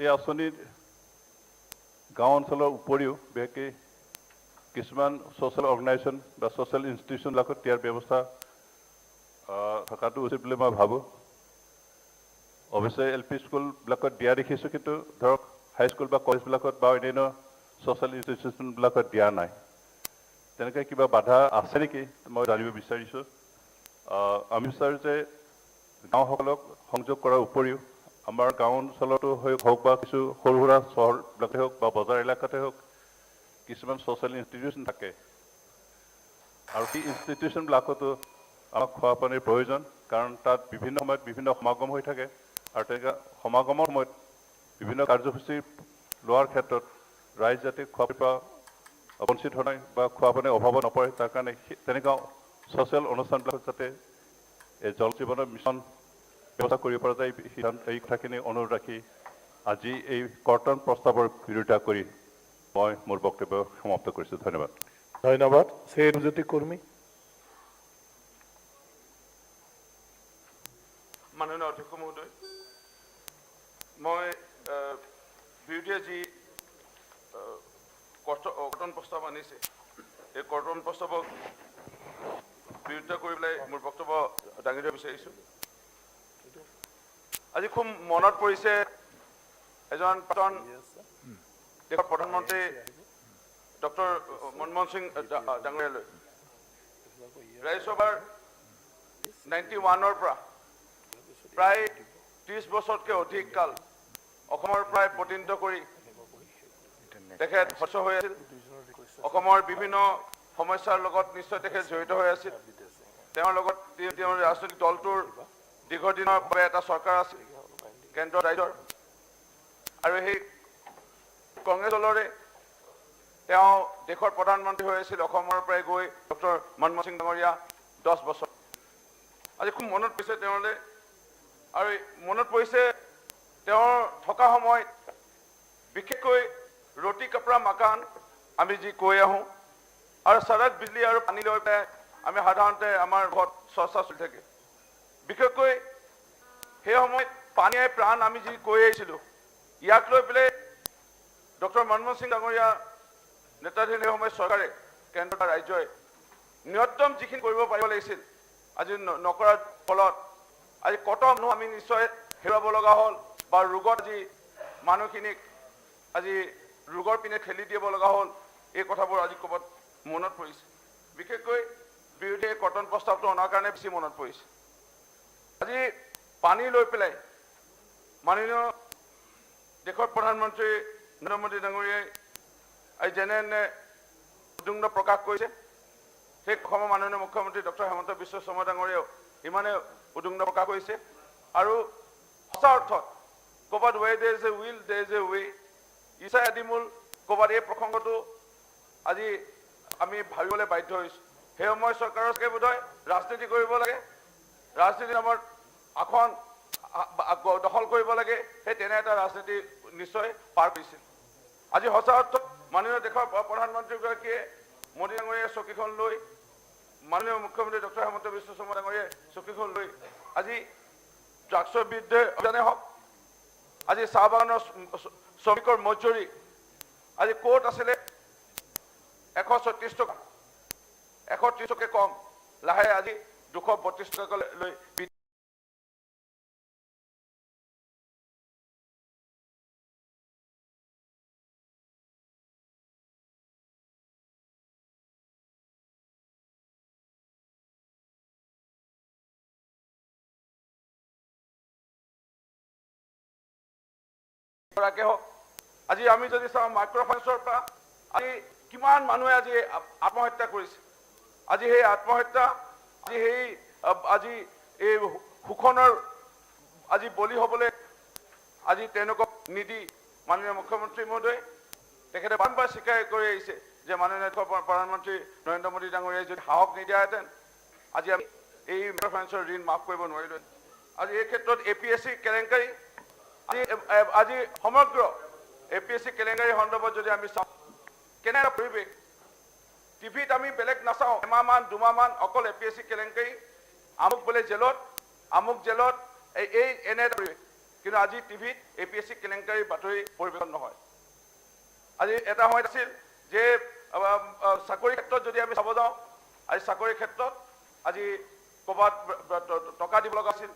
এই আঁচনিৰ গাঁও অঞ্চলৰ উপৰিও বিশেষকৈ কিছুমান ছ'চিয়েল অৰ্গেনাইজেশ্যন বা ছ'চিয়েল ইনষ্টিটিউশ্যনবিলাকত দিয়াৰ ব্যৱস্থা থকাটো উচিত বুলি মই ভাবোঁ। অৱশ্যে LP স্কুলবিলাকত দিয়া দেখিছোঁ, কিন্তু ধৰক হাইস্কুল বা কলেজবিলাকত বা অন্যান্য ছ'চিয়েল ইনষ্টিটিউশ্যনবিলাকত দিয়া নাই। তেনেকৈ কিবা বাধা আছে নেকি মই জানিব বিচাৰিছোঁ। আমি বিচাৰোঁ যে গাঁওসকলক সংযোগ কৰাৰ উপৰিও আমাৰ গাঁও অঞ্চলতো হওক বা কিছু সৰু সুৰা চহৰবিলাকতে হওক বা বজাৰ এলেকাতে হওক কিছুমান ছ'চিয়েল ইনষ্টিটিউশ্যন থাকে, আৰু সেই ইনষ্টিটিউশ্যনবিলাকতো আমাক খোৱা পানীৰ প্ৰয়োজন, কাৰণ তাত বিভিন্ন সময়ত বিভিন্ন সমাগম হৈ থাকে, আৰু তেনেকৈ সমাগমৰ সময়ত বিভিন্ন কাৰ্যসূচী লোৱাৰ ক্ষেত্ৰত ৰাইজ যাতে খোৱা পানীৰ পৰা বঞ্চিত হয় বা খোৱা পানীৰ অভাৱত নপৰে, তাৰ কাৰণে তেনেকুৱা ছ'চিয়েল অনুষ্ঠানবিলাক যাতে এই জল জীৱনৰ মিছন ব্যৱস্থা কৰিব পৰা যায়, এই কথাখিনি অনুৰোধ ৰাখি আজি এই কৰ্তন প্ৰস্তাৱৰ বিৰোধিতা কৰি মই মোৰ বক্তব্য সমাপ্ত কৰিছোঁ। ধন্যবাদ। ধন্যবাদ। জ্যোতি কৰ্মী। মাননীয় অধ্যক্ষ মহোদয়, মই বিৰোধীয়ে যি কৰ্তন প্ৰস্তাৱ আনিছে, এই কৰ্তন প্ৰস্তাৱক বিৰোধিতা কৰি পেলাই মোৰ বক্তব্য দাঙি ধৰিব বিচাৰিছোঁ। আজি খুব মনত পৰিছে এজন প্ৰাক্তন দেশৰ প্ৰধানমন্ত্ৰী ডক্টৰ মনমোহন সিং ডাঙৰীয়ালৈ। ৰাজ্যসভাৰ 91ৰ পৰা প্ৰায় 30 বছৰতকৈ অধিক কাল অসমৰ প্ৰায় প্ৰতিনিধিত্ব কৰি তেখেত সদস্য হৈ আছিল। অসমৰ বিভিন্ন সমস্যাৰ লগত নিশ্চয় তেখেত জড়িত হৈ আছিল। তেওঁৰ লগত তেওঁৰ ৰাজনৈতিক দলটোৰ দীৰ্ঘদিনৰ বাবে এটা চৰকাৰ আছিল কেন্দ্ৰৰ ৰাজ্যৰ, আৰু সেই কংগ্ৰেছ দলৰে তেওঁ দেশৰ প্ৰধানমন্ত্ৰী হৈ আছিল অসমৰ পৰাই গৈ ডক্টৰ মনমোহন সিং ডাঙৰীয়া 10 বছৰ। আজি খুব মনত পৰিছে তেওঁলৈ, আৰু মনত পৰিছে তেওঁৰ থকা সময়ত বিশেষকৈ ৰুটি কাপৰা মাকান আমি যি কৈ আহোঁ, আৰু চৰক বিজলী আৰু পানী লৈ পেলাই আমি সাধাৰণতে আমাৰ ঘৰত চৰ্চা চলি থাকে। বিশেষকৈ সেই সময়ত পানীয়ে প্ৰাণ আমি যি কৈ আহিছিলোঁ, ইয়াক লৈ পেলাই ডক্টৰ মনমোহন সিং ডাঙৰীয়া নেতাধীন এই সময়ত চৰকাৰে কেন্দ্ৰ ৰাজ্যই ন্যূনতম যিখিনি কৰিব পাৰিব লাগিছিল আজি নকৰাৰ ফলত আজি কত মানুহ আমি নিশ্চয় হেৰুৱাব লগা হ'ল, বা ৰোগত যি মানুহখিনিক আজি ৰোগৰ পিনে ঠেলি দিব লগা হ'ল। এই কথাবোৰ আজি ক'ৰবাত মনত পৰিছে। বিশেষকৈ বিৰোধীয়ে কৰ্তন প্ৰস্তাৱটো অনাৰ কাৰণে বেছি মনত পৰিছে। আজি পানী লৈ পেলাই মাননীয় দেশৰ প্ৰধানমন্ত্ৰী নৰেন্দ্ৰ মোদী ডাঙৰীয়াই আজি যেনে উদ্বিগ্ন প্ৰকাশ কৰিছে, সেই অসমৰ মাননীয় মুখ্যমন্ত্ৰী ডক্টৰ হিমন্ত বিশ্ব শৰ্মা ডাঙৰীয়াও ইমানে উদ্বিগ্ন প্ৰকাশ কৰিছে। আৰু সঁচা অৰ্থত ক'ৰবাত where there is a will there is a way, ইছাই আদিমূল ক'ৰবাত এই প্ৰসংগটো আজি আমি ভাবিবলৈ বাধ্য হৈছোঁ। সেই সময় চৰকাৰৰ চাগে বোধহয় ৰাজনীতি কৰিব লাগে, ৰাজনীতি নামৰ আসন দখল কৰিব লাগে, সেই তেনে এটা ৰাজনীতি নিশ্চয় পাৰ কৰিছিল। আজি সঁচা অৰ্থত মাননীয় দেশৰ প্ৰধানমন্ত্ৰীগৰাকীয়ে মোদী ডাঙৰীয়াৰ চকীখন লৈ, মাননীয় মুখ্যমন্ত্ৰী ডক্টৰ হিমন্ত বিশ্ব শৰ্মা ডাঙৰীয়াই চকীখন লৈ আজি ড্ৰাগছৰ বিৰুদ্ধে অভিযানে হওক, আজি চাহ বাগানৰ শ্ৰমিকৰ মজুৰি আজি ক'ত আছিলে 136 টকা, 130 টকা কম, লাহে আজি 232 টকা লৈ হওক। আজি আমি যদি চাওঁ মাইক্ৰ' ফাইনেন্সৰ পৰা আজি কিমান মানুহে আজি আত্মহত্যা কৰিছে। আজি সেই আত্মহত্যা আজি এই শোষণৰ আজি বলি হ'বলৈ আজি তেওঁলোকক নিদি মাননীয় মুখ্যমন্ত্ৰী মহোদয় তেখেতে বাৰম্বাৰ স্বীকাৰ কৰি আহিছে যে মাননীয় প্ৰধানমন্ত্ৰী নৰেন্দ্ৰ মোদী ডাঙৰীয়াই যদি সাহস নিদিয়াহেঁতেন আজি আমি এই মাইক্ৰ' ফাইনেন্সৰ ঋণ মাফ কৰিব নোৱাৰিলোঁ। আজি এই ক্ষেত্ৰত APSC কেলেংকাৰী আজি সমগ্ৰ APSC কেলেংকাৰী সন্দৰ্ভত যদি আমি চাওঁ কেনে এটা পৰিৱেশ, টিভিত আমি বেলেগ নাচাওঁ, এমাহমান 2 মাহমান অকল APSC কেলেংকাৰী, আমুক বোলে জেলত, আমুক জেলত, এই এনে এটা পৰিৱেশ। কিন্তু আজি টিভিত APSC কেলেংকাৰী বাতৰি পৰিৱেশন নহয়। আজি এটা সময়ত আছিল যে চাকৰি ক্ষেত্ৰত যদি আমি চাব যাওঁ, আজি চাকৰি ক্ষেত্ৰত আজি ক'ৰবাত টকা দিব লগা আছিল,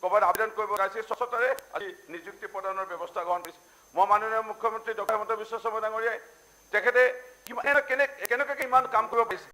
ক'ৰবাত আবেদন কৰিব লগা আছিল, স্বচ্ছতাৰে আজি নিযুক্তি প্ৰদানৰ ব্যৱস্থা গ্ৰহণ কৰিছে। মই মাননীয় মুখ্যমন্ত্ৰী ডক্টৰ হিমন্ত বিশ্ব শৰ্মা ডাঙৰীয়াই তেখেতে কেনেকৈ ইমান কাম কৰিব পাৰিছে।